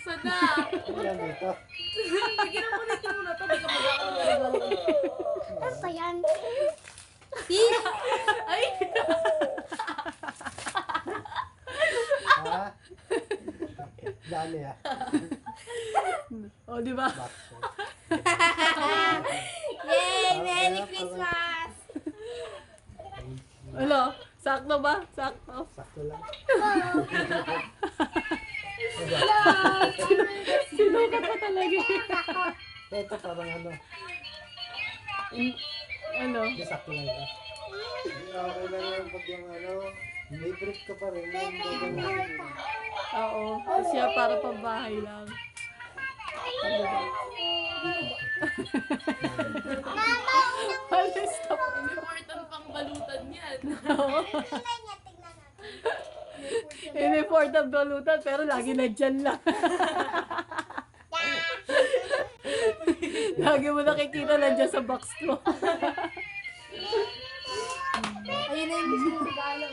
Buksan na. Ayan dito. Bigyan mo nito muna to. May kamagkakaroon na regalo. Ano pa yan? Ay! Ha? Dami ah. O, di ba? Box. Yay! Merry Christmas! Ano? Sakto ba? Sakto. Sakto lang. Sinukat pa talaga. Ito parang ano. Ano? Hindi sakto lang ito. Okay lang yan pag yung ano. May brief ka pa rin. Oo. Kasi siya para pambahay lang. Alis na po. Important pang balutan yan. Oo. Important balutan pero lagi na dyan lang. Lagi mo nakikita nandiyan sa box ko. Ayun na yung gusto ng regalo.